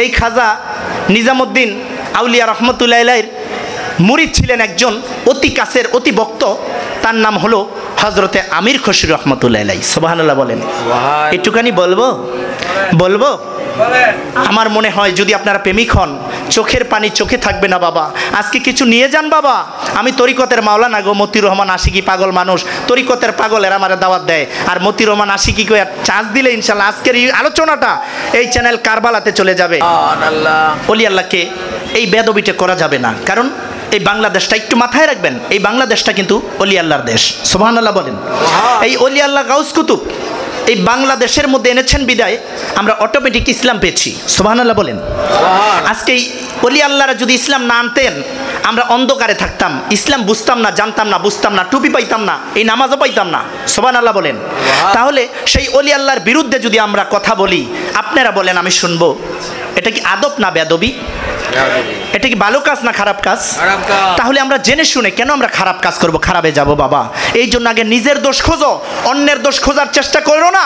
এই খাজা নিজামুদ্দিন আউলিয়া রহমতুল্লাহ আলাইহির মুরিদ ছিলেন একজন অতি কাছের অতি ভক্ত, তার নাম হলো হজরতে আমির খসরু রহমতুল্লাহ আলাইহি। সুবহানাল্লাহ বলেন। একটুখানি বলবো আমার মনে হয় যদি আপনারা প্রেমিক হন, চোখের পানি চোখে থাকবে না বাবা। আজকে কিছু নিয়ে যান বাবা। আমি তরিকতের মাওলানা গো, মতিউর রহমান আশিকি পাগল মানুষ, তরিকতের পাগলের আমার দাওয়াত দেয়, আর মতিউর রহমান আশিকি কো চার্জ দিলে ইনশাল্লাহ আজকের এই আলোচনাটা এই চ্যানেল কারবালাতে চলে যাবে। ওলি আল্লাহকে এই বেদবিটা করা যাবে না, কারণ এই বাংলাদেশটা একটু মাথায় রাখবেন, এই বাংলাদেশটা কিন্তু ওলি আল্লাহর দেশ। সুবহানাল্লাহ বলেন। এই ওলি আল্লাহ গাউস কুতুব এই বাংলাদেশের মধ্যে এনেছেন বিদায় আমরা অটোমেটিক ইসলাম পেয়েছি। সুবহানাল্লাহ বলেন। আজকে এই ওলি আল্লাহরা যদি ইসলাম না আনতেন আমরা অন্ধকারে থাকতাম, ইসলাম বুঝতাম না, জানতাম না, বুঝতাম না, টুপি পাইতাম না, এই নামাজও পাইতাম না। সুবহানাল্লাহ বলেন। তাহলে সেই ওলি আল্লাহর বিরুদ্ধে যদি আমরা কথা বলি, আপনারা বলেন আমি শুনবো, এটা কি আদব না বেয়াদবি? এটা কি ভালো কাজ না খারাপ কাজ? তাহলে আমরা জেনে শুনে কেন আমরা খারাপ কাজ করব, খারাপে যাব বাবা? এই জন্য আগে নিজের দোষ খোঁজো, অন্যের দোষ খোঁজার চেষ্টা করো না।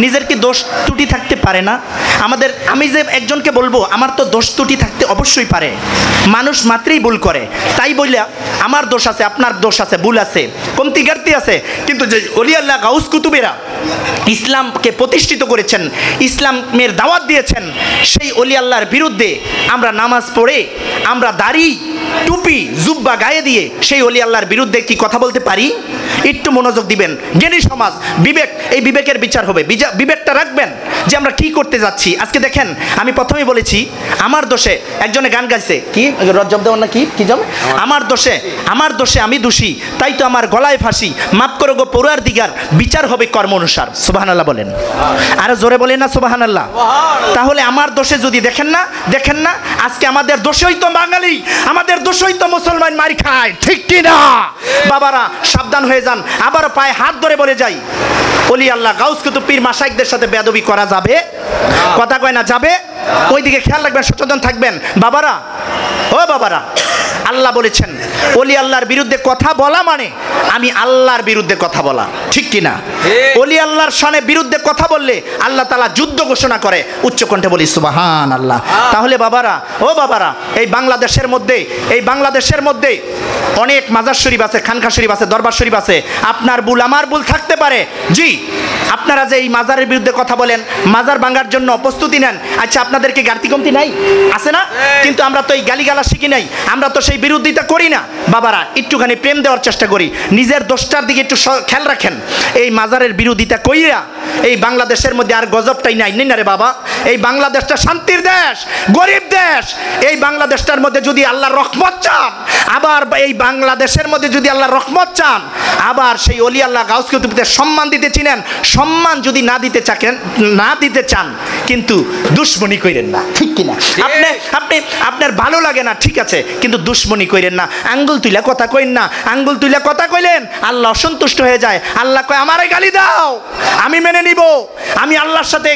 নিজের কি দোষ ত্রুটি থাকতে পারে না? আমি যে একজনকে বলবো আমার তো দোষ ত্রুটি থাকতে অবশ্যই পারে, মানুষ মাত্রই ভুল করে, তাই বললে আমার দোষ আছে, আপনার দোষ আছে, ভুল আছে, কমতি ঘাটতি আছে। কিন্তু যে ওলি আল্লাহ গাউস কুতুবেরা ইসলামকে প্রতিষ্ঠিত করেছেন, ইসলামের দাওয়াত দিয়েছেন, সেই ওলি আল্লাহর বিরুদ্ধে আমরা নামাজ পড়ে, আমরা দাড়ি টুপি জুব্বা গায়ে দিয়ে সেই ওলি আল্লাহর বিরুদ্ধে কি কথা বলতে পারি? একটু মনোযোগ দিবেন। জ্ঞানী সমাজ, বিবেক, এই বিবেকের বিচার হবে। বিবেকটা রাখবেন যে আমরা কি করতে যাচ্ছি। আজকে দেখেন, আমি প্রথমেই বলেছি আমার দোষে একজনে গান গাইছে, কি রজ্জব দেওয়ার না কি জম, আমার দোষে আমি দোষী, তাই তো আমার গলায় ফাঁসি, মাফ করো গো পড়ুয়ার দিগার, বিচার হবে কর্ম অনুসার। সুবহানাল্লাহ বলেন। আরো জোরে বলেন না সুবহানাল্লাহ। তাহলে আমার দোষে যদি দেখেন না আজকে আমাদের দোষই তো বাঙালি, আমাদের দোষই তো মুসলমান মারি খায়, ঠিক কি না বাবারা? সাবধান হয়ে যান। আবার পায়ে হাত ধরে বলে যাই, ওলি আল্লাহ গাউস কুতুব পীর মাশায়েখদের সাথে বেয়াদবি করা যাবে? কথা কয় না যাবে? ওইদিকে খেয়াল রাখবেন, সচেতন থাকবেন বাবারা। ও বাবারা, আল্লাহ বলেছেন ওলি আল্লাহর বিরুদ্ধে কথা বলা মানে আমি আল্লাহর বিরুদ্ধে কথা বলা, ঠিক কিনা? ওলি আল্লাহর শানে বিরুদ্ধে কথা বললে আল্লাহ তাআলা যুদ্ধ ঘোষণা করে। উচ্চকণ্ঠে বলি সুবহানাল্লাহ। তাহলে বাবারা, ও বাবারা, এই বাংলাদেশের মধ্যে অনেক মাজার শরীফ আছে, খানকা শরীফ আছে, দরবার শরীফ আছে। আপনার ভুল আমার ভুল থাকতে পারে। জি, আপনারা যে এই মাজারের বিরুদ্ধে কথা বলেন, মাজার ভাঙার জন্য প্রস্তুতি নেন, আচ্ছা আপনাদেরকে ঘাটতি কমতি নাই? আছে না? কিন্তু আমরা তো এই গালিগালা শিখি নাই, আমরা তো সেই বিরোধিতা করি না। বাবারা, একটুখানি প্রেম দেওয়ার চেষ্টা করি, নিজের দোষটার দিকে একটু খেয়াল রাখেন। এই মাজারের বিরোধিতা কইরা এই বাংলাদেশের মধ্যে আর গজবটাই নাই না রে বাবা। এই বাংলাদেশটা শান্তির দেশ, গরিব দেশ। এই বাংলাদেশটার মধ্যে যদি আল্লাহর রহমত চান, আবার এই বাংলাদেশের মধ্যে যদি আল্লাহর রহমত চান, আবার সেই ওলি আল্লাহ গাউস কুতুবদের সম্মান দিতে চিনেন, সম্মান যদি না দিতে চান কিন্তু দুশ্মনী কইরেন না, ঠিক কিনা? আপনার ভালো লাগে না, ঠিক আছে, কিন্তু দুশ্মনী কইরেন না। আঙ্গুল তুইলা কথা কইন না, আঙ্গুল তুইলা কথা কইলেন আল্লাহ অসন্তুষ্ট হয়ে যায়। আল্লাহ কয় আমারে গালি দাও, আমি মেনে নিব। আমি আল্লাহর সাথে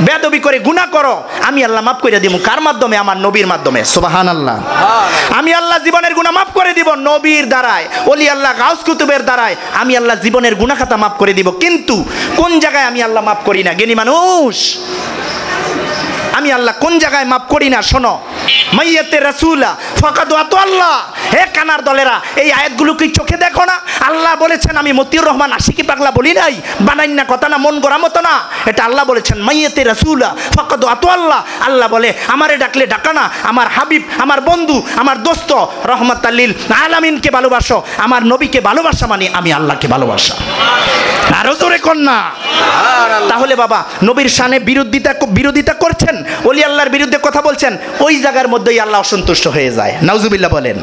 বেয়াদবি করে গুনাহ করো, আমি আল্লাহ মাফ করে দিব। কার মাধ্যমে? আমার নবীর মাধ্যমে। সুবহানাল্লাহ। আমি আল্লাহ জীবনের গুনাহ মাফ করে দিব নবীর দ্বারায়, ওলি আল্লাহ গাউস কুতুবের দ্বারায়। আমি আল্লাহ জীবনের গুনাহ খাতা মাফ করে দিব। কিন্তু কোন জায়গায় আমি আল্লাহ মাফ করি না? জ্ঞানী মানুষ, আমি আল্লাহ কোন জায়গায় মাফ করি না? শোনো, মাইয়াতে রাসূলা ফাকাদ আতু আল্লাহ। হে কানার দলেরা, এই আয়াতগুলো কি চোখে দেখো না? আল্লাহ বলেছেন, আমি মতিউর রহমান আশিকি পাগলা বলি নাই, বানাই না কথা না, মন গড়া মতো না। এটা আল্লাহ বলেছেন, মাইয়াতে রাসূলা ফাকাদ আতু আল্লাহ। আল্লাহ বলে আমারে ডাকলে ডাকা না, আমার হাবিব, আমার বন্ধু, আমার দোস্ত রহমাতাল লিল আলামিনকে ভালোবাসো, আমার নবীকে ভালোবাসা মানে আমি আল্লাহকে ভালোবাসা। আরো জোরে কর না। তাহলে বাবা, নবীর শানে বিরোধিতা করছেন, ওলি আল্লাহর বিরুদ্ধে কথা বলছেন, ওই জায়গার মধ্যেই আল্লাহ অসন্তুষ্ট হয়ে যায়। নাউজুবিল্লাহ বলেন।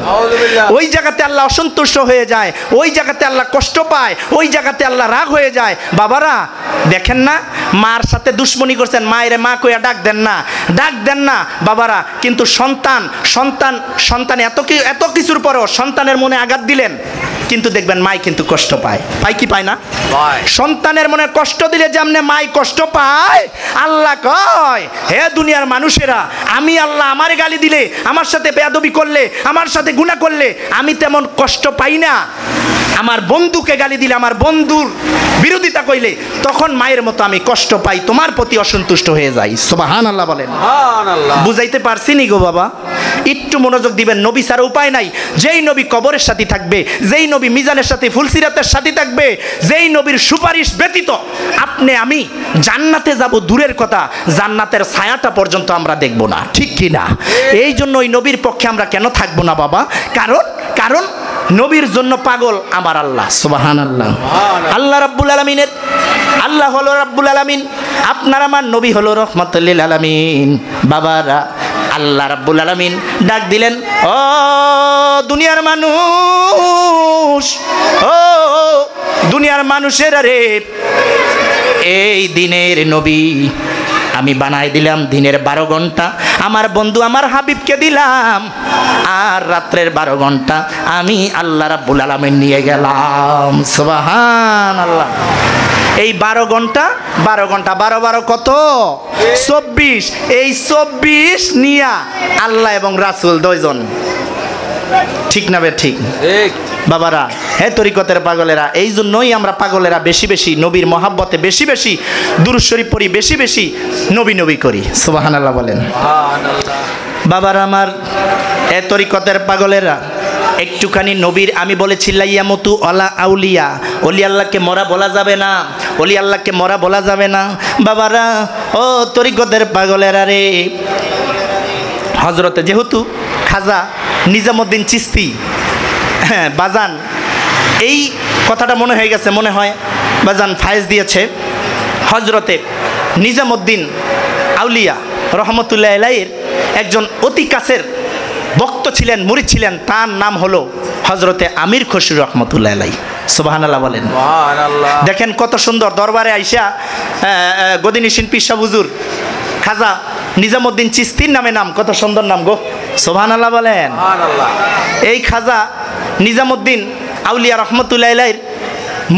ওই জায়গাতে আল্লাহ অসন্তুষ্ট হয়ে যায়, ওই জায়গাতে আল্লাহ কষ্ট পায়, ওই জায়গাতে আল্লাহ রাগ হয়ে যায়। বাবারা দেখেন না, মার সাথে দুশ্মনী করছেন, মায়ের মা কইয়া ডাক দেন না বাবারা। কিন্তু সন্তান এত কিছুর পরেও সন্তানের মনে আঘাত দিলেন, কিন্তু দেখবেন মাই কিন্তু কষ্ট পায়, পায় কি পায় না? সন্তানের মনে কষ্ট দিলে যেমনে মাই কষ্ট পায়, আল্লাহ কয় হে দুনিয়ার মানুষেরা, আমি আল্লাহ আমারে গালি দিলে, আমার সাথে বেয়াদবি করলে, আমার সাথে গুনাহ করলে আমি তেমন কষ্ট পাই না। আমার বন্ধুকে গালি দিলে, আমার বন্ধুর বিরোধিতা কইলে তখন মায়ের মতো আমি কষ্ট পাই, তোমার প্রতি অসন্তুষ্ট হয়ে যাই। সুবহানাল্লাহ বলেন। বুঝাইতে পারছি নি গো বাবা? একটু মনোযোগ দিবেন। নবী ছাড়া উপায় নাই। যেই নবী কবরের সাথে থাকবে, যেই নবী মিজানের সাথে ফুলসিরাতের সাথে থাকবে, যেই নবীর সুপারিশ ব্যতীত আপনি আমি জান্নাতে যাব দূরের কথা, জান্নাতের ছায়াটা পর্যন্ত আমরা দেখব না, ঠিক কি না? এই জন্য ওই নবীর পক্ষে আমরা কেন থাকবো না বাবা? কারণ নবীর জন্য পাগল আমার আল্লাহ। সুবহানাল্লাহ। আল্লাহ রাব্বুল আলামিনের, আল্লাহ হলো রাব্বুল আলামিন, আপনার আমার নবী হলো রহমাতুল লিল আলামিন। বাবারা, আল্লাহ রাব্বুল আলামিন ডাক দিলেন, ও দুনিয়ার মানুষ, ও দুনিয়ার মানুষেরা রে, এই দিনের নবী আমি বানাই দিলাম দিনের 12 ঘন্টা, আমার বন্ধু আমার হাবিবকে দিলাম, আর রাত্রের 12 ঘন্টা আমি আল্লাহ রাব্বুল আলামিন নিয়ে গেলাম। সুবহানাল্লাহ। এই 12 ঘন্টা 12 কত? 24। এই 24 নিয়া আল্লাহ এবং রাসূল দুইজন, ঠিক না বে? ঠিক বাবারা, হে তরিকতের পাগলেরা, এই জন্যই আমরা পাগলেরা বেশি বেশি নবীর মহাব্বতে বেশি বেশি দুরূদ শরীফ পড়ি, বেশি বেশি নবী নবী করি। সুবহানাল্লাহ বলেন। বাবারা আমার, হে তরিকতের পাগলেরা, একটুখানি নবীর, আমি বলেছি লাইয়ামতু আলা আউলিয়া, ওলি আল্লাহকে মরা বলা যাবে না, ওলি আল্লাহকে মরা বলা যাবে না। বাবারা ও তরিকতের পাগলেরা রে, হজরতে যেহেতু খাজা নিজামুদ্দিন চিশতি, হ্যাঁ বাজান, এই কথাটা মনে হয়ে গেছে, মনে হয় বাজান ফায়েজ দিয়েছে। হজরতে নিজামুদ্দিন আউলিয়া রহমতুল্লাহ আলাইহির একজন অতি কাছের ভক্ত ছিলেন, মুরিদ ছিলেন, তার নাম হলো হজরতে আমির খসরু রহমতুল্লাহ আলাইহি। সুবহানাল্লাহ বলেন। দেখেন কত সুন্দর, দরবারে আইসা গদিনিসিন পিসা হুজুর খাজা নিজামুদ্দিন চিশতির নামে নাম, কত সুন্দর নাম গো। সুবহানাল্লাহ বলেন। এই খাজা নিজামুদ্দিন আউলিয়া রহমতুল্লাহ আলাইহির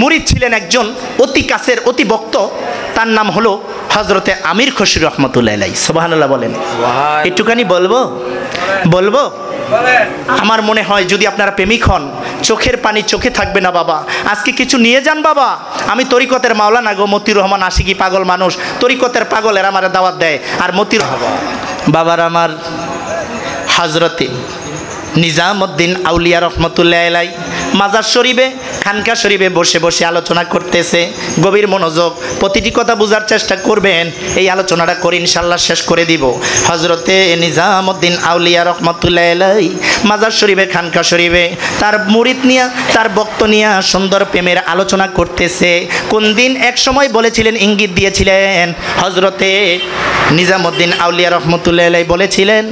মুরিদ ছিলেন একজন অতি কাছের অতি ভক্ত, তার নাম হলো হজরতে আমির খসরু রহমতুল্লাহ আলাইহি। সুবহানাল্লাহ বলেন। একটুখানি বলবো আমার মনে হয় যদি আপনারা প্রেমিক হন, চোখের পানি চোখে থাকবে না বাবা। আজকে কিছু নিয়ে যান বাবা। আমি তরিকতের মাওলানা গো, মতিউর রহমান আশিকি পাগল মানুষ, তরিকতের পাগলের আমার দাওয়াত দেয়। আর মতিউর বাবার আমার হজরতে নিজামুদ্দিন আউলিয়া রহমতুল্লাহ আলাইহি মাজার শরীফে, খানকা শরীফে বসে বসে আলোচনা করতেছে। গভীর মনোযোগ, প্রতিটি কথা বোঝার চেষ্টা করবেন। এই আলোচনাটা করে ইনশাল্লাহ শেষ করে দিব। হজরতে নিজামুদ্দিন আউলিয়া রহমতুল্লাহ আলাইহি মাজার শরীফে, খানকা শরীফে তার মুরিদ নিয়া, তার ভক্ত নিয়া সুন্দর প্রেমের আলোচনা করতেছে। কোন দিন এক সময় বলেছিলেন, ইঙ্গিত দিয়েছিলেন, হজরতে নিজামুদ্দিন আউলিয়া রহমতুল্লাহ আলাইহি বলেছিলেন,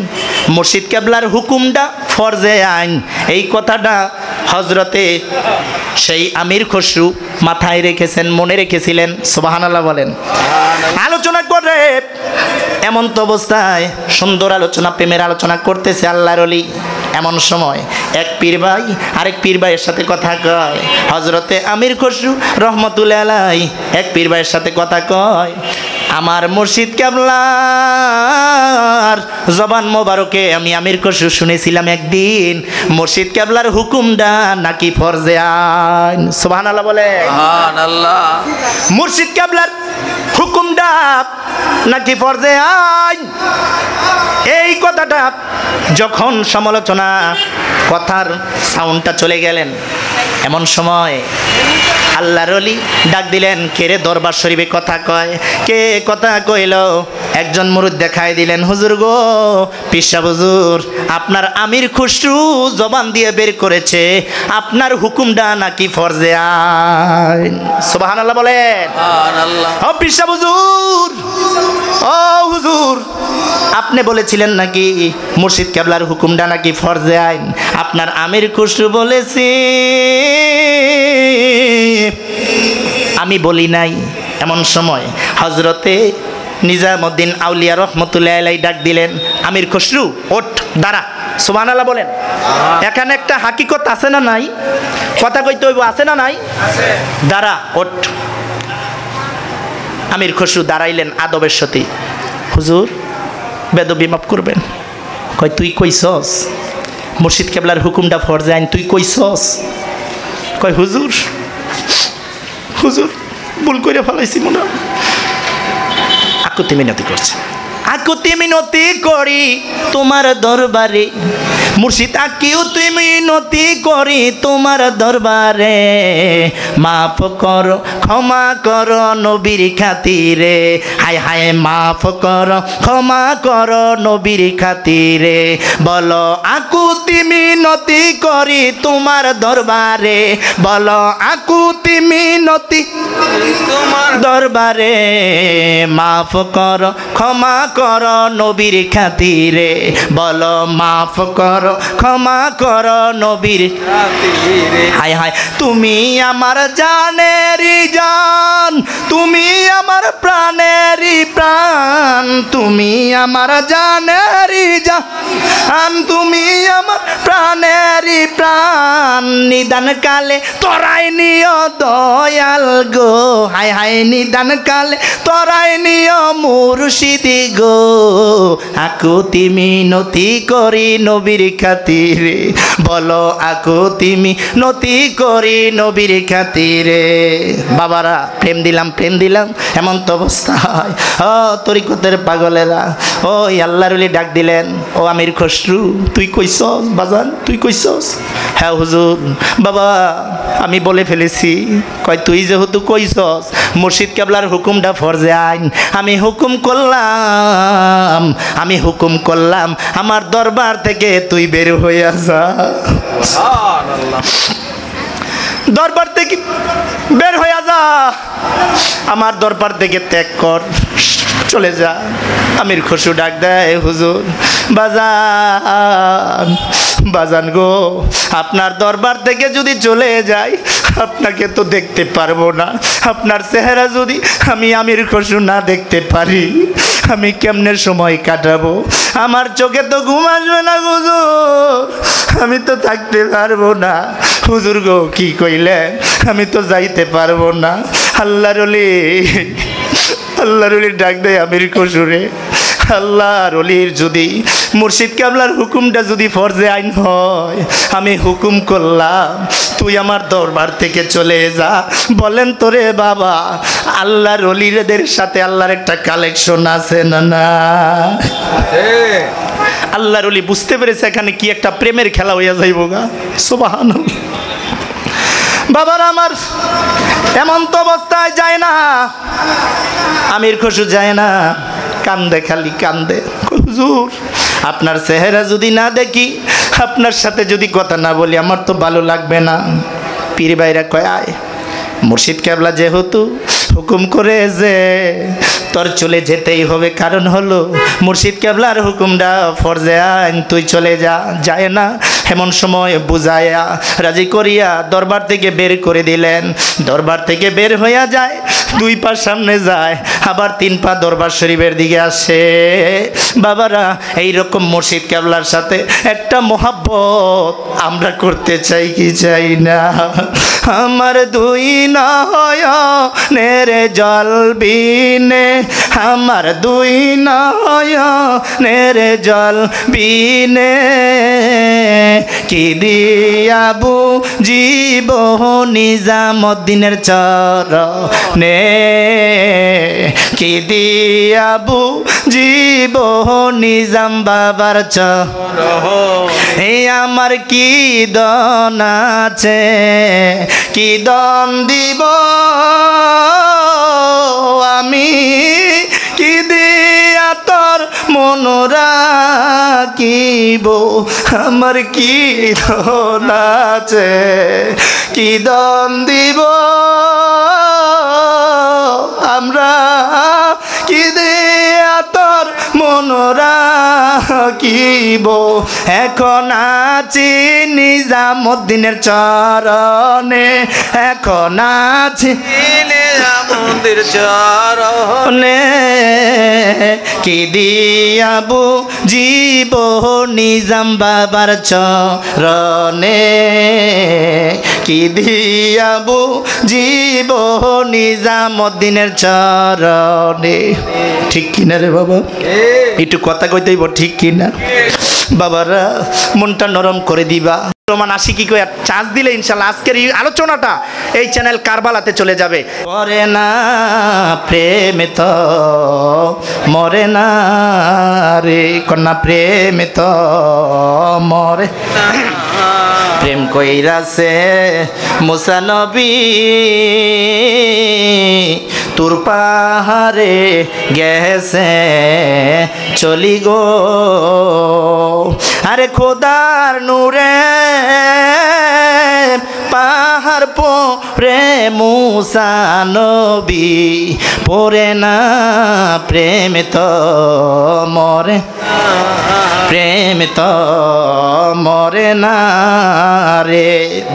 মুর্শিদ কেবলার হুকুমটা ফরজে আইন। এই কথাটা হজরতে সেই আমির খসরু মাথায় রেখেছেন, মনে রেখেছিলেন। সুবহানাল্লাহ বলেন। আলোচনা করে এমন তো অবস্থায় সুন্দর আলোচনা, প্রেমের আলোচনা করতেছে আল্লাহর ওলি। এমন সময় এক পীর ভাই আরেক পীর ভাইয়ের সাথে কথা কয়। হজরতে আমির খসরু রহমতুল্লাহ আলাইহি এক পীর ভাইয়ের সাথে কথা কয়, আমার মুর্শিদ কেবলার জবান মোবারকে আমি আমির খসরু শুনেছিলাম একদিন মুর্শিদ কেবলার হুকুমটা নাকি ফরজে আইন। সুবহানাল্লাহ বলে। সুবহানাল্লাহ। মুর্শিদ কেবলার হুকুমটা নাকি ফরজে আইন। এই কথাটা যখন সমালোচনা, কথার সাউন্ডটা চলে গেলেন, এমন সময় আল্লাহর ওলি ডাক দিলেন, কে রে দরবার শরীফে কথা কয়? কে কথা কইল? একজন মুরিদ দেখাই দিলেন, হুজুর গো, পীর সাহেব হুজুর, আপনার আমির খসরু জবান দিয়ে বের করেছে আপনার হুকুমটা নাকি ফরজে আইন। সুবহানাল্লাহ বলেন। সুবহানাল্লাহ। ও পীর সাহেব হুজুর, ও হুজুর, আপনি বলেছিলেন নাকি মুর্শিদ কেবলার হুকুমটা নাকি ফরজে আইন। আপনার আমির খসরু বলেছে, আমি বলি নাই। এমন সময় হজরতে নিজামুদ্দিন আউলিয়া রহমতুল্লাহ আলাইহি ডাক দিলেন, আমির খসরু ওঠ, দাঁড়া। সুবহানাল্লাহ বলেন। এখানে একটা হাকিকত আছে না নাই? কথা কইতে হইব, আছে না নাই? দাঁড়া, ওঠ। আমির খসরু দাঁড়াইলেন আদবের সাথে। হুজুর বেদবি মাফ করবেন। কয় তুই কইছস মুর্শিদ কেবলার হুকুমটা ফরজে আইন, তুই কইছস? কয় হুজুর হুজুর ভুল করে ফেলাইছি মনে হয়। আকুতি মিনতি করছে, আকুতি মিনতি করি তোমার দরবারে মুর্শিদ, আকুতি মিনতি করি তোমার দরবারে, মাফ করো ক্ষমা করো নবীর খাতিরে, হায় হায় মাফ করো ক্ষমা করো নবীর খাতিরে, বলো আকুতি মিনতি করি তোমার দরবারে, বলো আকুতি মিনতি তোমার দরবারে, মাফ করো ক্ষমা করো নবীর খাতিরে, বলো মাফ করো ক্ষমা করো নবীর খাতিরে, হায় হায় তুমি আমার জানেরই জান, তুমি আমার প্রাণেরই প্রাণ, তুমি আমার জানেরই জান, তুমি আমার প্রাণেরই প্রাণ, নিদান কালে তোরাই নিও দয়াল গো, হায় হায় নিদান কালে তোরাই নিও মুর্শিদি গো, আকুতি মিনতি করি নবীর খাতিরে, বলো আকুতি মিনতি করি নবীর খাতিরে। বাবারা প্রেম দিলাম প্রেম দিলাম, এমন তো অবস্থা হয়। ও তরিকতের পাগলেরা, ও আল্লাহর ওলি ডাক দিলেন, ও আমির খসরু তুই কইছস বাজান, তুই কইছস? হ্যাঁ হুজুর। বাবা আমি বলে ফেলেছি। কয় তুই যেহেতু কইছস মুর্শিদ কেবলার হুকুমটা ফরজে আইন, আমি হুকুম করলাম, আমি হুকুম করলাম আমার দরবার থেকে তুই বের হয়ে যা, দরবার থেকে বের হয়ে যা, আমার দরবার থেকে ত্যাগ কর, চলে যা। আমির খসরু ডাক দেয়, হুজুর বাজান, বাজান গো আপনার দরবার থেকে যদি চলে যাই আপনাকে তো দেখতে পারবো না, আপনার চেহারা যদি আমি আমির খসরু না দেখতে পারি আমি কেমনে সময় কাটাবো, আমার চোখে তো ঘুম আসবে না হুজুর, আমি তো থাকতে পারবো না। হুজুর গো কি কইলেন, আমি তো যাইতে পারবো না। আল্লাহর ওলি, আল্লাহর ওলির ডাক দেয় আমির খসরুরে, আল্লাহর ওলির যদি মুর্শিদ কেবলার হুকুমটা যদি ফরজে আইন হয়, আমি হুকুম করলাম তুই আমার দরবার থেকে চলে যা। বলেন তোরে বাবা আল্লাহর ওলিদের সাথে আল্লাহর একটা কালেকশন আছে না না? আল্লাহর ওলি বুঝতে পেরেছে এখানে কি একটা প্রেমের খেলা হইয়া যাইব গা। সুবহানাল্লাহ। বাবার আমার এমন তো অবস্থায় যায় না, আমির খসরু যায় না, কান্দে, খালি কান্দে। হুজুর আপনার চেহারা যদি না দেখি, আপনার সাথে যদি কথা না বলি আমার তো ভালো লাগবে না। পীর ভাইরা কয় আয়, মুর্শিদ কেবলা যেহেতু হুকুম করে যে তোর চলে যেতেই হবে, কারণ হলো মুর্শিদ কেবলার হুকুমটা ফরজে আইন, তুই চলে যা। যায় না, এমন সময় বুঝাইয়া রাজি করিয়া দরবার থেকে বের করে দিলেন। দরবার থেকে বের হইয়া যায়, 2 পা সামনে যায়, আবার 3 পা দরবার শরীফের দিকে আসে। বাবারা এইরকম মুর্শিদ কেবলার সাথে একটা মোহাব্বত আমরা করতে চাই কি চাই না? আমার 2 নয়নের জল বিনে, আমার 2 নয়নের জল বিনে, কি দিয়াবু জীব নিজামুদ্দিনের চরণে, কি দিয়াবু জীব নিজাম বাবার চরণে, আমার কি দন আছে, কি দন দিব আমি, কি দিয়া তোর মন রাখিব, আমার কি দন আছে, কি দন দিব আমরা, কি দিয়া তোর মন রাখিব এখন আছি নিজামুদ্দিনের চরণে এখন আছি নিজামুদ্দিনের চরণে কি দিয়াবু জীব নিজাম বাবার চরণে কি দিয়াবু জীব নিজামুদ্দিনের চরণে ঠিক কিনা রে বাবা একটু কথা কইতেইব ঠিক কিনা বাবারা মনটা নরম করে দিবা রোমান আশিকি কই চার্জ দিলে ইনশাআল্লাহ আজকের এই আলোচনাটা এই চ্যানেল কারবালাতে চলে যাবে মরে না প্রেমে তো মরে না রে কন্যা প্রেমে তো মরে প্রেম কইরাছে মুসা নবী তোর পাহাড়ে গেছে চলি গো আরে খোদার নূরে পাহাড় পরে মুসা নবী পরে না প্রেম তো মরে প্রেম তো মরে না রে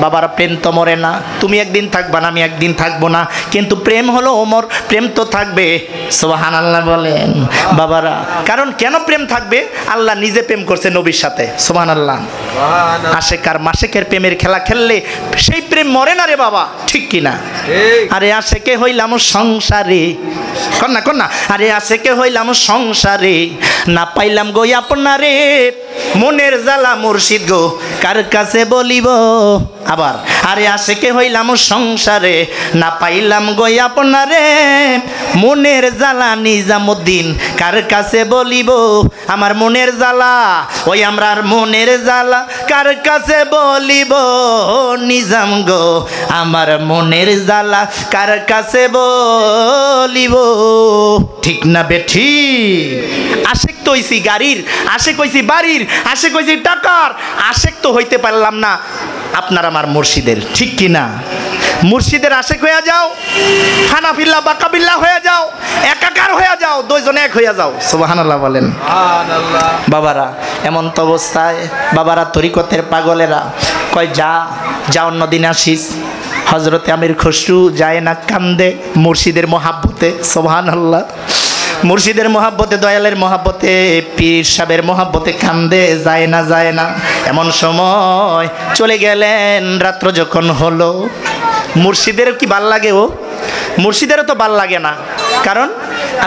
বাবার প্রেম তো মরে না তুমি একদিন থাকবা না আমি একদিন থাকবো না কিন্তু প্রেম হলো ওমর প্রেম তো থাকবে সুবহানাল্লাহ বলেন বাবারা কারণ কেন প্রেম থাকবে আল্লাহ নিজে প্রেম করছে নবীর সাথে সুবহানাল্লাহ আশেক আর মাশেকের প্রেমের খেলা খেললে সেই প্রেম মরে না রে বাবা ঠিক কিনা আরে আশেকে হইলাম সংসারে কন্যা কন্যা আরে আশেকে হইলাম সংসারে না পাইলাম গো আপনারে মনের জ্বালা মুর্শিদ গো কার কাছে বলিব আবার আরে আশেকে হইলাম সংসারে না পাইলাম গো আপনারে মনের জ্বালা নিজামুদ্দিন কার কাছে বলিব আমার মনের জ্বালা ওই আমরার মনের জ্বালা কার কাছে বলিব নিজাম গো আমার মনের জ্বালা কার কাছে বলিব ঠিক না বেঠি আশেক তো হইছি গাড়ির আশেক হইছি বাড়ির আশেক হইছি টাকার আশেক তো হইতে পারলাম না আপনার আমার মুর্শিদের ঠিক কি না মুর্শিদের আশেক হয়ে যাও হানাফিল্লাহ বাকাবিল্লাহ হয়ে যাও একাকার হয়ে যাও দুইজনে এক হয়ে যাও সুবহানাল্লাহ বলেন সুবহানাল্লাহ বাবারা এমন তো অবস্থায় বাবারা তরিকতের পাগলেরা কয় যা যা অন্যদিন আসিস হযরতে আমির খসরু যায় না কান্দে মুর্শিদের মহাব্বতে সুবহানাল্লাহ মুর্শিদের মহাব্বতে দয়ালের মহাব্বতে পীর সাহেবের মহাব্বতে কান্দে যায় না এমন সময় চলে গেলেন রাত্র যখন হলো মুর্শিদের কি ভাল লাগে ও মুর্শিদেরও তো ভাল লাগে না কারণ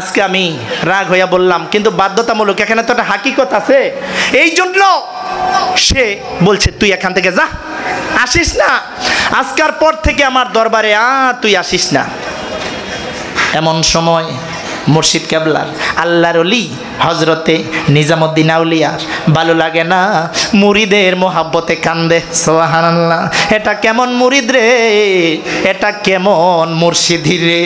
আজকে আমি রাগ হইয়া বললাম কিন্তু বাধ্যতামূলক এখানে তো একটা হাকিকত আছে এই জন্য সে বলছে তুই এখান থেকে যা আসিস না আজকের পর থেকে আমার দরবারে তুই আসিস না এমন সময় মুর্শিদ কেবলার আল্লাহর ওলি হজরতে নিজামুদ্দিন আউলিয়ার ভালো লাগে না মুরিদের মোহাব্বতে কান্দে সুবহানাল্লাহ এটা কেমন মুরিদ রে এটা কেমন মুর্শিদি রে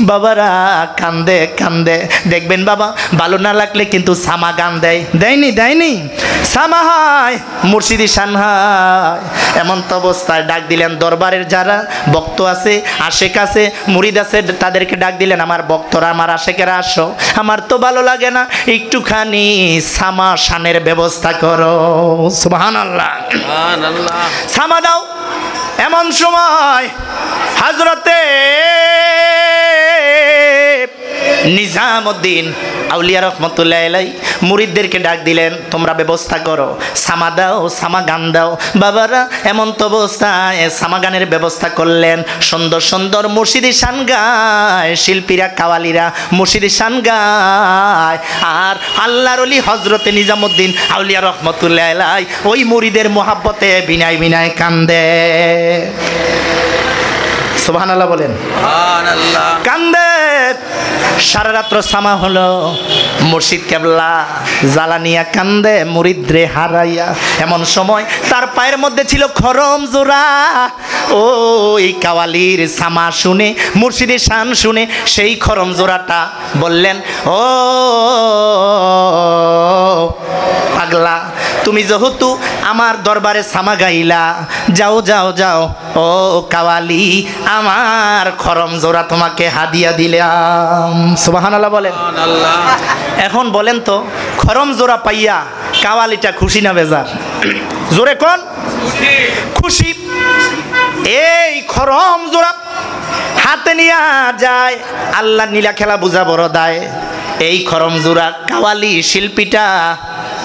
বাবারা কান্দে কান্দে দেখবেন বাবা ভালো না লাগলে কিন্তু সামা গান দেয়নি সামা হয় মুর্শিদি শান হয় এমন তো অবস্থায় ডাক দিলেন দরবারের যারা ভক্ত আছে আশেক আছে মুরিদ আছে তাদেরকে ডাক দিলেন আমার ভক্তরা আমার আশেকেরা আসো আমার তো ভালো লাগে না একটুখানি সামা শানের ব্যবস্থা করো সুবহানাল্লাহ সুবহানাল্লাহ সামা দাও এমন সময় হযরতে নিজামুদ্দিন আউলিয়া রহমতুল্লাহ আলাইহি মুরিদদেরকে ডাক দিলেন তোমরা ব্যবস্থা করো সামা দাও সামা গান দাও বাবারা এমন তো অবস্থায় সামা গানের ব্যবস্থা করলেন সুন্দর সুন্দর মুর্শিদি শান গায় শিল্পীরা কাওয়ালিরা মুর্শিদি শান গায় আর আল্লাহর ওলি হযরতে নিজামুদ্দিন আউলিয়া রহমতুল্লাহ আলাইহি ওই মুরিদের মোহাব্বতে বিনায় বিনায় কান্দে সুবহানাল্লাহ বলেন সুবহানাল্লাহ কান্দে সারা রাত্র সামা হলো মুর্শিদ কেবলা জ্বালানিয়া কান্দে মুরিদরে হারাইয়া এমন সময় তার পায়ের মধ্যে ছিল খরম জোড়া ওই কাওয়ালির সামা শুনে মুর্শিদের শান শুনে সেই খরম জোড়াটা বললেন ও পাগলা তুমি যেহেতু আমার দরবারে সামা গাইলা, যাও যাও যাও ও কাওয়ালি, আমার খরম জোড়া তোমাকে হাদিয়া দিলাম। সুবহানাল্লাহ বলেন। এখন বলেন তো, খরম জোড়া পাইয়া কাওয়ালিটা খুশি না বেজার? জোরে কোন? খুশি। এই খরম জোড়া হাতে নিয়ে যায়, আল্লাহ নীলা খেলা বুঝা বড় দায়। এই খরম জোড়া কাওয়ালি শিল্পীটা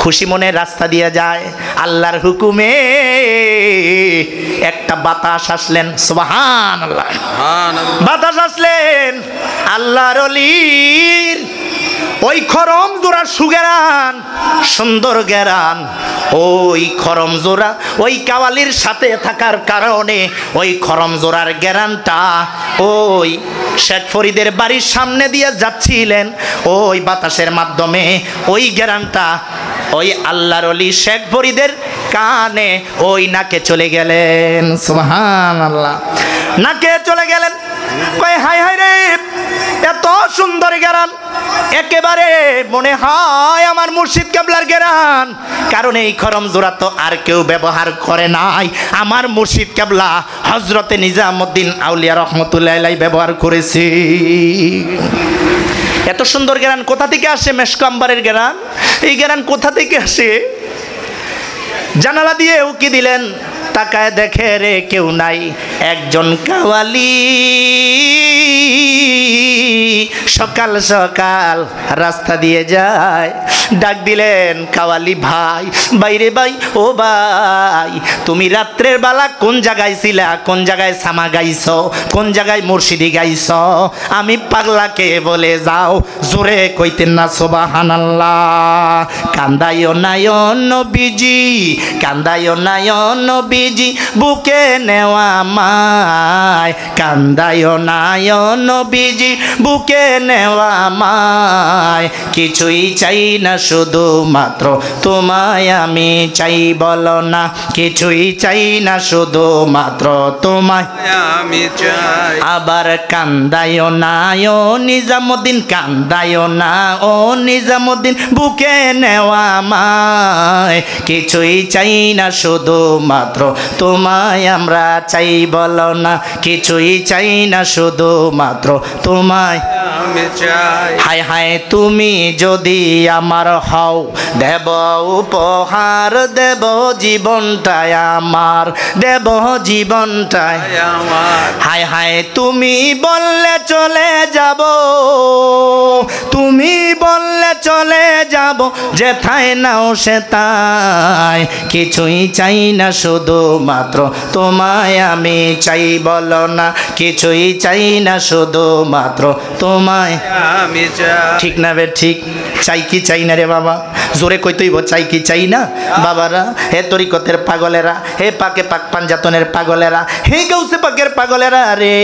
খুশি মনে রাস্তা দিয়ে যায়। আল্লাহর হুকুমে একটা বাতাস আসলেন, সুবহানাল্লাহ, বাতাস আসলেন আল্লাহর ওলির ওই খরম জোড়া সুগেরান, সুন্দর গেরান। ওই খরম জোড়া ওই কাওয়ালির সাথে থাকার কারণে ওই খরম জোড়ার গেরানটা ওই শেখ ফরিদের বাড়ির সামনে দিয়ে যাচ্ছিলেন, ওই বাতাসের মাধ্যমে ওই গেরানটা ওই আল্লাহর ওলি শেখ ফরিদের কানে ওই নাকে চলে গেলেন। সুবহানাল্লাহ, নাকে চলে গেলেন। কয় হায় হায় রে, এত সুন্দর গেরান, একেবারে মনে হয় আমার মুর্শিদ কেবলার গেরান। কারণ এই খরম জোড়া তো আর কেউ ব্যবহার করে নাই, আমার মুর্শিদ কেবলা হযরতে নিজামউদ্দিন আউলিয়া রহমতুল্লাহ আলাইহি ব্যবহার করেছে। এত সুন্দর গেরান কোথা থেকে আসে? মেশক আম্বারের গেরান। এই গেরান কোথা থেকে আসে? জানালা দিয়ে উকি দিলেন, তাকায় দেখে রে কেউ নাই, একজন কাওয়ালি সকাল সকাল রাস্তা দিয়ে যায়। ডাক দিলেন, কাওয়ালি ভাই, বাইরে ভাই, ও ভাই, তুমি রাত্রের বেলা কোন জায়গায় ছিলা? কোন জায়গায় সামা গাইছ? কোন জায়গায় মুর্শিদি গাইছ? আমি পাগলাকে বলে যাও। জোরে কইতেন না সুবহানাল্লাহ। কান্দাইও নায়ন নবীজি, কান্দাইও নায়ন নবীজি, বুকে নেওয়া মায়, কান্দাইও নায়ন নবীজি, বুকে নেওয়া মায়। কিছুই চাই না, শুধু মাত্র তোমায় আমি চাই, বলো না। কিছুই চাই না, শুধু মাত্র তোমায় আমি চাই। আবার কান্দাইও না ও নিজামউদ্দিন, কান্দাইও না ও নিজামউদ্দিন, বুকে নেওয়া মায়। কিছুই চাই না, শুধু মাত্র তোমায় আমরা চাই, বলো না। কিছুই চাই না, শুধু মাত্র তোমায় আমি চাই। হায় হায়, তুমি যদি আমার হও, দেব উপহার, দেব জীবনটাই আমার, দেব জীবনটাই আমার। হায় হায়, তুমি বললে চলে যাব, তুমি বললে চলে যাব, যেথায় নাও সে তাই। কিছুই চাই না, শুধু মাত্র তোমায় আমি চাই, বলো না। কিছুই চাই না, শুধু মাত্র তোমায় আমি চাই। ঠিক না বে ঠিক? চাই কি চাই না রে বাবা? জোরে কইতেইব, চাই কি চাই না? বাবারা, হে তরিকতের পাগলেরা, হে পাকে পাক পাঞ্জাতনের পাগলেরা, হে গাউসে পাকের পাগলেরা রে,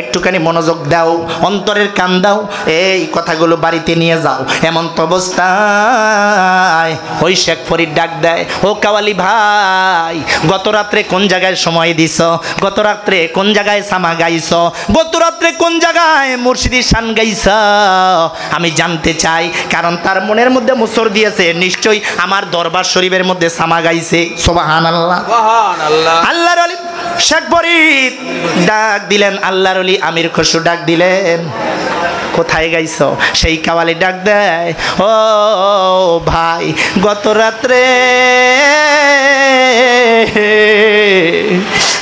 একটুখানি মনোযোগ দাও, অন্তরের কান দাও, এই কথাগুলো বাড়িতে নিয়ে যাও। এমন তো অবস্থায় ওই শেখ ফরিদ ডাক দেয়, ও কাওয়ালি ভাই, গত রাত্রে কোন জায়গায় সময় দিছ? গত রাত্রে কোন জায়গায় সামা গাইছ? গত রাত্রে কোন জায়গায় মুর্শিদি শান গাইছ? আমি জানতে চাই, কারণ তার মনের মধ্যে মুসর দিয়েছে, নিশ্চয়ই আমার দরবার শরীফের মধ্যে সামা গাইছে। সুবহানাল্লাহ, সুবহানাল্লাহ। আল্লাহর ওলি শেখ ফরিদ ডাক দিলেন, আল্লাহর ওলি আমির খসরু ডাক দিলেন, কোথায় গাইছ? সেই কাওয়ালি ডাক দেয়, ও ভাই, গত রাত্রে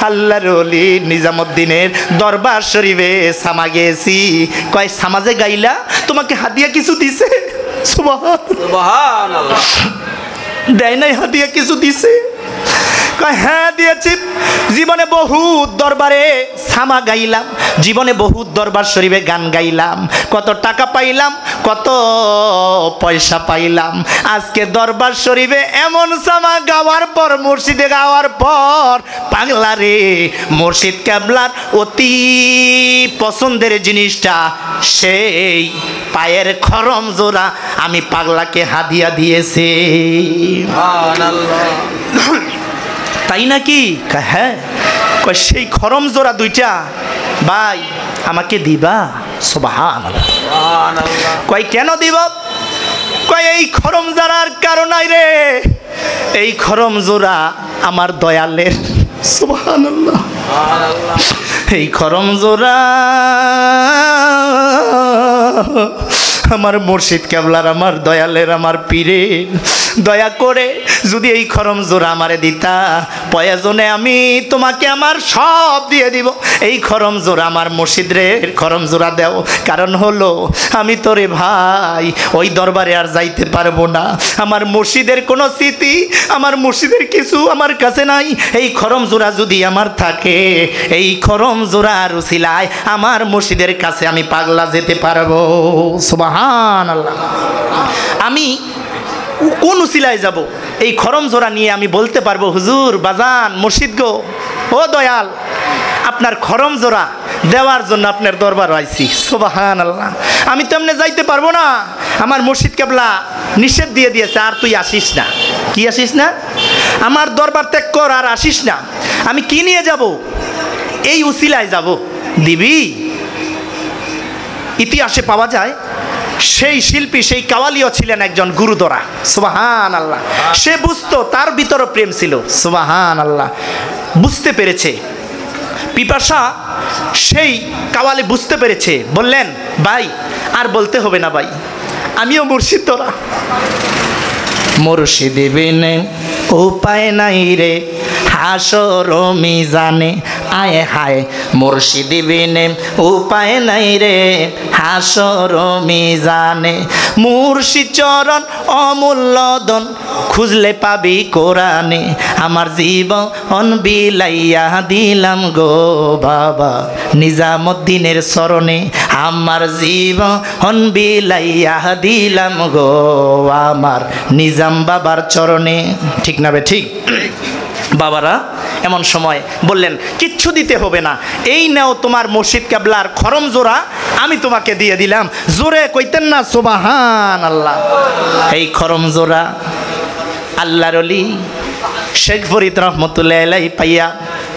আল্লাহর ওলি নিজামউদ্দিনের দরবার শরীফে সামা গেছি। কয়, সামাজে গাইলা? তোমাকে হাদিয়া কিছু দিছে? সুবহানাল্লাহ। দেয় নাই হাদিয়া কিছু দিছে? কয়, হ্যাঁ দিয়েছি। জীবনে বহুত দরবারে সামা গাইলাম, জীবনে বহুত দরবার শরীফে গান গাইলাম, কত টাকা পাইলাম, কত পয়সা পাইলাম। আজকে দরবার শরীফে এমন সামা গাওয়ার পর, মুর্শিদে গাওয়ার পর, পাগলা রে, মুর্শিদ কেবলার অতি পছন্দের জিনিসটা সেই পায়ের খরম জোড়া আমি পাগলাকে হাদিয়া দিয়েছি। সুবহানাল্লাহ। তাই নাকি? হ্যাঁ। কয়, সেই খরম জোড়া দুইটা ভাই আমাকে দিবা? সুবহানাল্লাহ। সুবহানাল্লাহ। কয়, কেন দিব? কয়, এই খরম জোড়ার কারণ রে, এই খরম জোড়া আমার দয়ালের, সুবহানাল্লাহ। এই খরম জোড়া আমার মুর্শিদ কেবলার, আমার দয়ালের, আমার পীরের। দয়া করে যদি এই খরম জোড়া আমারে দিতা, প্রয়োজনে আমি তোমাকে আমার সব দিয়ে দিব। এই খরম জোড়া আমার মুর্শিদের খরম জোড়া দেও। কারণ হলো আমি তোরে ভাই ওই দরবারে আর যাইতে পারবো না। আমার মুর্শিদের কোনো স্মৃতি, আমার মুর্শিদের কিছু আমার কাছে নাই। এই খরম জোড়া যদি আমার থাকে, এই খরম জোড়ার উসিলায় আমার মুর্শিদের কাছে আমি পাগলা যেতে পারবো। সুবহানাল্লাহ। আমি কোন উসিলায় যাব? এই খরম জোড়া নিয়ে আমি বলতে পারবো, হুজুর বাজান, মুর্শিদ গো, ও দয়াল, আপনার খরম জোড়া দেওয়ার জন্য আপনার দরবার আইছি। সুবহানাল্লাহ। আমি তো এমনি যাইতে পারবো না, আমার মুর্শিদ কেবলা নিষেধ দিয়ে দিয়েছে, আর তুই আসিস না। কি আসিস না? আমার দরবার ত্যাগ কর, আর আসিস না। আমি কি নিয়ে যাব? এই উসিলায় যাব। দিবি? ইতিহাসে পাওয়া যায় সেই শিল্পী, সেই কাওয়ালিও ছিলেন একজন গুরুদরা। সুবহানাল্লাহ। সে বুঝতো তার ভিতরে প্রেম ছিল। সুবহানাল্লাহ। বুঝতে পেরেছে, পিপাসা সেই কাওয়ালি বুঝতে পেরেছে। বললেন, ভাই আর বলতে হবে না ভাই, আমিও মুর্শিদ তোরা। মুর্শিদ বিনে উপায় নাই রে হাসর মিজানে, আয় হায় মুর্শিদ বিনে উপায় নাই রে হাসর মিজানে। মুর্শিদ চরণ অমূল্য ধন খুঁজলে পাবি কোরআনে। আমার জীবন বিলাইয়া দিলাম গো বাবা নিজামুদ্দিনের চরণে। আমার জীবন বিলাইয়া দিলাম গো আমার নিজাম বাবার চরণে। ঠিক না বে ঠিক? বাবারা এমন সময় বললেন, কিচ্ছু দিতে হবে না, এই নাও তোমার মুর্শিদ কেবলার খরম জোড়া, আমি তোমাকে দিয়ে দিলাম। জোরে কইতেন না সুবহানাল্লাহ। এই খরম জোড়া আল্লাহর ওলি শেখ ফরিদ রহমতুল্লাহ আলাইহি পাইয়া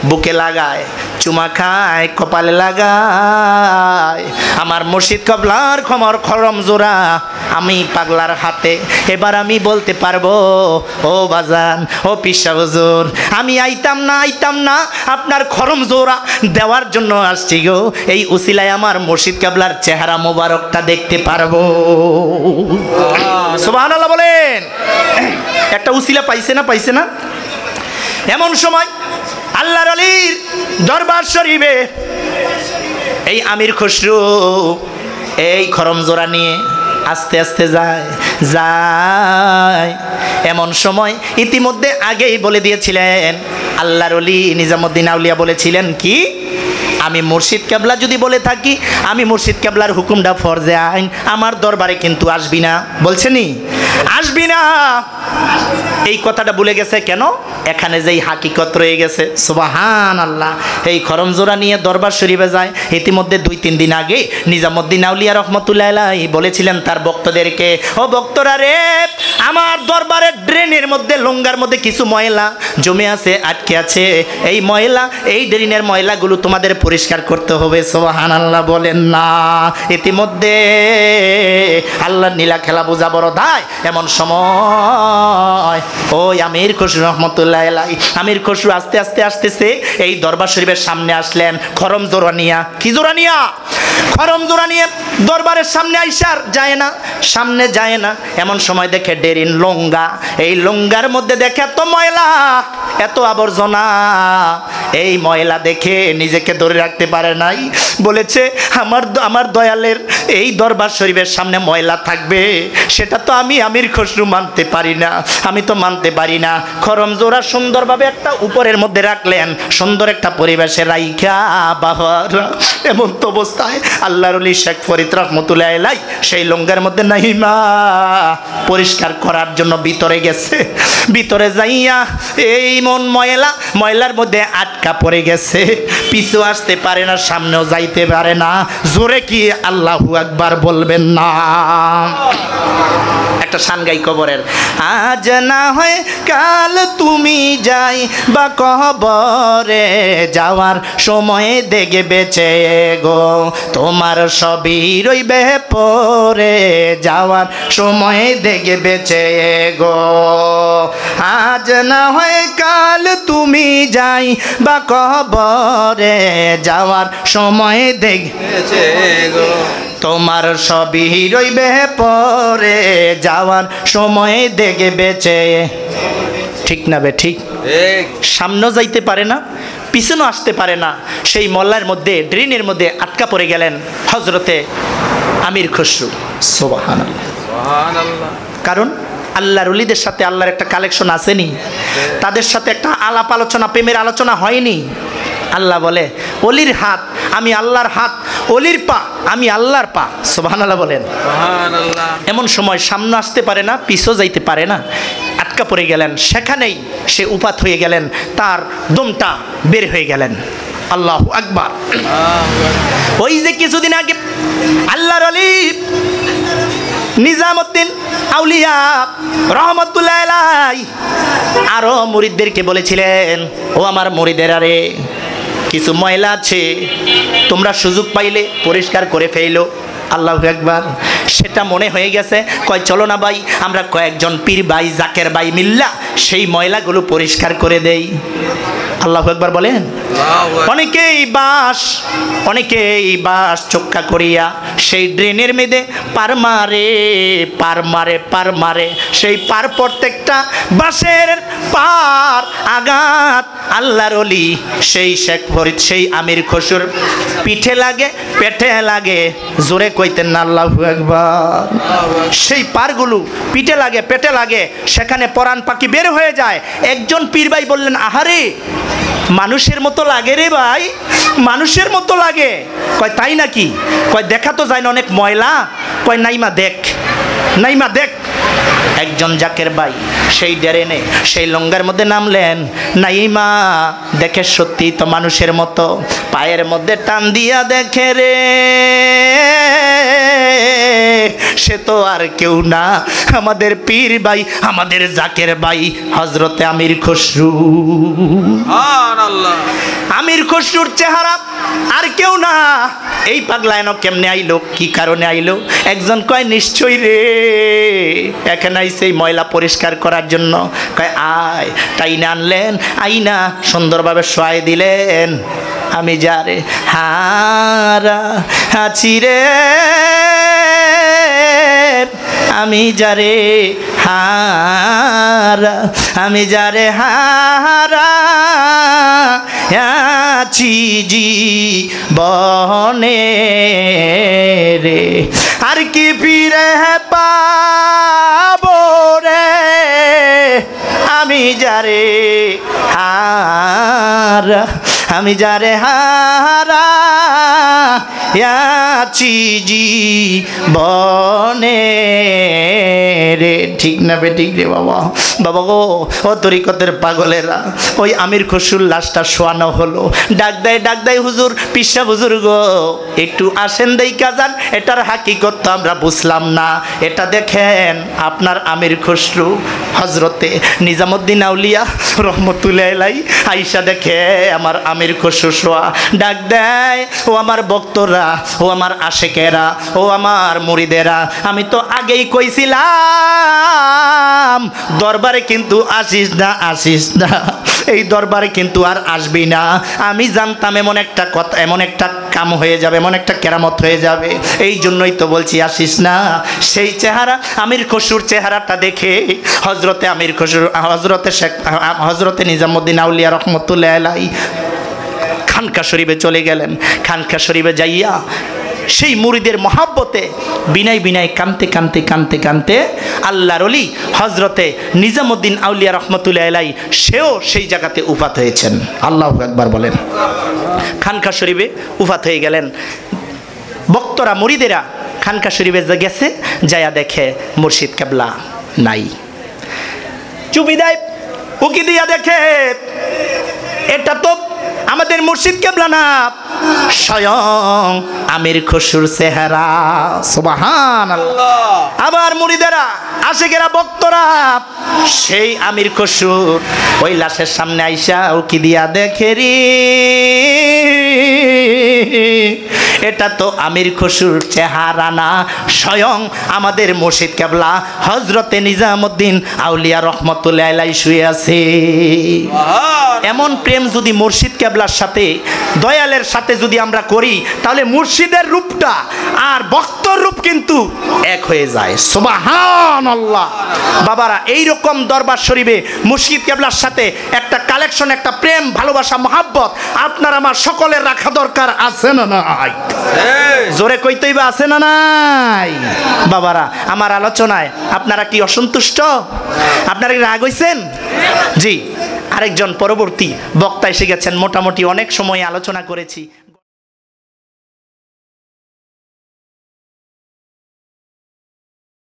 বুকে লাগায়, চুমা খায়, কপালে লাগায়। আমার মুর্শিদ কেবলার খরম জোড়া আমি পাগলার হাতে। এবার আমি বলতে পারবো, ও বাজান, ও পিসা হুজুর, আমি আইতাম না আপনার খরম জোড়া দেওয়ার জন্য আসছি গো। এই উসিলায় আমার মুর্শিদ কেবলার চেহারা মোবারকটা দেখতে পারবো। সুবহানাল্লাহ বলেন। একটা উসিলা পাইছে না? এমন সময় আল্লাহর ওলির দরবার শরীফে এই আমির খসরু এই খরম জোড়া নিয়ে আস্তে আস্তে যায়। এমন সময় ইতিমধ্যে আগেই বলে দিয়েছিলেন আল্লাহর ওলি নিজামুদ্দিন আউলিয়া, বলেছিলেন কি, আমি মুর্শিদ কেবলা যদি বলে থাকি, আমি মুর্শিদ কেবলার হুকুমটা ফরজে আইন, আমার দরবারে কিন্তু আসবি না। বলছেনি আসবি না। এই কথাটা ভুলে গেছে কেন? এখানে যেই হাকিকত রয়ে গেছে। সুবহানাল্লাহ। এই খরম জোড়া নিয়ে দরবার শরীফে যায়। ইতিমধ্যে 2-3 দিন আগে নিজামুদ্দিন আউলিয়া রহমতুল্লাহ আলাইহি বলেছিলেন তার ভক্তদেরকে, ও ভক্তরা রে, আমার দরবারের ড্রেনের মধ্যে, লঙ্গার মধ্যে কিছু ময়লা জমে আছে, আটকে আছে। এই ময়লা, এই ড্রেনের ময়লাগুলো তোমাদের পরিষ্কার করতে হবে। সুবহানাল্লাহ বলেন না। ইতিমধ্যে আল্লাহর নীলা খেলা বোঝা বড় দায়। এমন সময় ওই আমির খসরু রহমতুল্লাহ আলাইহি, আমির খসরু আস্তে আস্তে আসতেছে, এই দরবার শরীফের সামনে আসলেন খরম জোড়া নিয়া। কি জোড়া নিয়া? খরম জোড়া নিয়ে দরবারের সামনে আইসার সামনে যায় না। এমন সময় দেখে ডেরিন লঙ্গা, এই লঙ্গার মধ্যে দেখে এত ময়লা, এত আবর্জনা। এই ময়লা দেখে নিজেকে ধরে রাখতে পারে নাই, বলেছে আমার দয়ালের এই দরবার শরীফের সামনে ময়লা থাকবে, সেটা তো আমি আমির খসরু মানতে পারি না, আমি তো মানতে পারি না। খরম জোড়া সুন্দরভাবে একটা উপরের মধ্যে রাখলেন, সুন্দর একটা পরিবেশে রাইখা বাহার। এমন তো অবস্থায় আল্লাহর ওলি শেখ ফরিদ রহমতুল্লাহ আলাইহি সেই লঙ্গার মধ্যে নাহিমা পরিষ্কার করার জন্য ভিতরে গেছে। ভিতরে যাইয়া এই ময়লার মধ্যে আটকা পড়ে গেছে, পিছু আসতে পারে না, সামনেও যাইতে পারে না। জোরে কি আল্লাহু আকবার বলবেন না? একটা শানগাই কবরের, আজ না হয় কাল তুমি যাই বা কবরে, যাওয়ার সময় দেখে বেঁচে গো তোমার সবই রইবে পরে, যাওয়ার সময় দেখে বেঁচে গো আজ না হয় কাল তুমি যাই বা কবরে, যাওয়ার সময় বেঁচে গো তোমার সবই রইবে পরে, যাওয়ার সময় দেখে বেঁচে। ঠিক না বে ঠিক? ঠিক সামনেও যাইতে পারে না, পিছনেও আসতে পারে না, সেই মল্লার মধ্যে ড্রেনের মধ্যে আটকা পড়ে গেলেন হজরতে আমির খসরু। সুবহানাল্লাহ। সুবহানাল্লাহ। কারণ আল্লাহর ওলিদের সাথে আল্লাহর একটা কালেকশন আসেনি, তাদের সাথে একটা আলাপ আলোচনা, প্রেমের আলোচনা হয়নি। আল্লাহ বলে অলির হাত আমি আল্লাহর হাত, অলির পা আমি আল্লাহর পা। সুবহানাল্লাহ বলেন। সুবহানাল্লাহ। এমন সময় সামনে আসতে পারে না, পিছও যাইতে পারে না, আটকা পড়ে গেলেন, সেখানেই সে উপাত হয়ে গেলেন, তার দমটা বের হয়ে গেলেন। আল্লাহু আকবার। ওই যে কিছুদিন আগে আল্লাহর ওলি নিজামউদ্দিন আউলিয়া রহমতুল্লাহ আলাইহি আরো মুরিদদেরকে বলেছিলেন, ও আমার মুরিদেরা রে, কিছু ময়লা আছে, তোমরা সুযোগ পাইলে পরিষ্কার করে ফেলো। আল্লাহু আকবার। সেটা মনে হয়ে গেছে, কয় চলো না ভাই, আমরা কয়েকজন পীর ভাই জাকের ভাই মিল্লা সেই ময়লাগুলো পরিষ্কার করে দেই। আল্লাহু আকবার বলেন। অনেকেই বাস চোক্কা করিয়া সেই ড্রেনের মেয়েদে পার মারে, সেই পার প্রত্যেকটা বাসের পার আঘাত আল্লাহর ওলি সেই শেখ ফরিদ, সেই আমির খসরুর পিঠে লাগে, পেটে লাগে, জোরে কইতেন না আল্লাহু আকবার। সেই পারগুলো পিঠে লাগে, পেটে লাগে, সেখানে পরাণ পাখি বের হয়ে যায়। একজন পীর ভাই বললেন, আহারে মানুষের মতো লাগে রে ভাই, মানুষের মতো লাগে। কয় তাই নাকি? কয় দেখা তো যায় না অনেক ময়লা। কয় নাইমা দেখ। একজন জাকের ভাই সেই ড্রেনে সেই লঙ্গার মধ্যে নামলেন, নাইমা দেখে সত্যি তো মানুষের মতো, পায়ের মধ্যে টান দিয়া দেখে রে, সে তো আর কেউ না, আমাদের পীর ভাই, আমাদের জাকের ভাই হযরতে আমির খসরু। সুবহানাল্লাহ। আমির খসরুর চেহারা আর কেউ না। এই পাগলা এনো কেমনে আইলো, কি কারণে আইলো? একজন কয় নিশ্চয়ই রে এখানে আইছে ময়লা পরিষ্কার করার জন্য। কয় আয়, তাই না আনলেন, আইনা সুন্দরভাবে শোয়াই দিলেন। আমি যারে হারা আছি রে, আমি যারে হারা, আমি যারে হারা আছি জীবনে রে, আর কি ফিরে পাবো রে, আমি যারে হারা, আমি যারে হারা আছি জীবনে রে। ঠিক না বে ঠিক রে বাবা? বাবা গো, ও তরিকতের পাগলেরা, ওই আমির খসরুর লাশটা শোয়ানো হলো। ডাক দেয় হুজুর, পিসা হুজুর গো, একটু আসেন দেইকা যান, এটার হাকিকত তো আমরা বুঝলাম না, এটা দেখেন আপনার আমির খসরু হজরতে নিজামউদ্দিন আউলিয়া রহমতুল্লাহ আলাইহি আইসা দেখে আমার আমির খসরু শোয়া। ডাক দেয়, ও আমার ভক্তরা, ও আমার আশেকেরা, ও আমার মুরিদেরা, আমি তো আগেই কইছিলাম দরবারে কিন্তু আসিস না, এই দরবারে কিন্তু আর আসবি না। আমি জানতাম এমন একটা কথা, এমন একটা কাম হয়ে যাবে, এমন একটা কেরামত হয়ে যাবে, এই জন্যই তো বলছি আসিস না। সেই চেহারা আমির খসরুর চেহারাটা দেখে হজরতে আমির খসরু, হজরতে নিজামউদ্দিন আউলিয়া রহমতুল্লাহ আলাইহি খানকা শরীফে চলে গেলেন। খানকা শরীফে যাইয়া সেই মুরিদের মহাব্বতে বিনায় কানতে আল্লাহর ওলি হজরতে নিজামউদ্দিন আউলিয়া রহমতুল্লাহ আলাইহি সেও সেই জায়গাতে উফাত হয়েছেন। আল্লাহু আকবার বলেন। খানকা শরীফে উফাত হয়ে গেলেন। ভক্তরা মুরিদেরা খানকা শরীফে গেছে, যায়া দেখে মুর্শিদ কেবলা নাই। চুপি দেয়, উকি দিয়া দেখে এটা তো আমাদের মুর্শিদ কেবলা না, স্বয়ং আমির খসরুর চেহারা। সুবহানাল্লাহ। আবার মুরিদেরা, আশিকেরা, ভক্তরা সেই আমির খসরুর ওই লাশের সামনে আইসা উকি দিয়া দেখে রে, এটা তো আমির খসরুর চেহারা না, স্বয়ং আমাদের মুর্শিদ কেবলা হজরতে নিজামুদ্দিন আউলিয়া রহমতুল্লাহ আলাইহি শুয়ে আছে। এমন প্রেম যদি মুর্শিদ কেবলার সাথে, দয়ালের সাথে যদি আমরা করি, তাহলে মুর্শিদের রূপটা আর বক্তর রূপ কিন্তু এক হয়ে যায়। সুবহানাল্লাহ। বাবারা, এইরকম দরবার শরীফে মুর্শিদ কেবলার সাথে একটা কালেকশন, একটা প্রেম, ভালোবাসা, মহাব্বত আপনার আমার সকলের রাখা দরকার, আছে না নাই? জোরে কইতেই বা আছে না নাই? বাবারা, আমার আলোচনায় আপনারা কি অসন্তুষ্ট? আপনারা কি রাগ হইছেন? জি, আরেকজন পরবর্তী বক্তা এসে গেছেন। মোটামুটি অনেক সময় আলোচনা করেছি।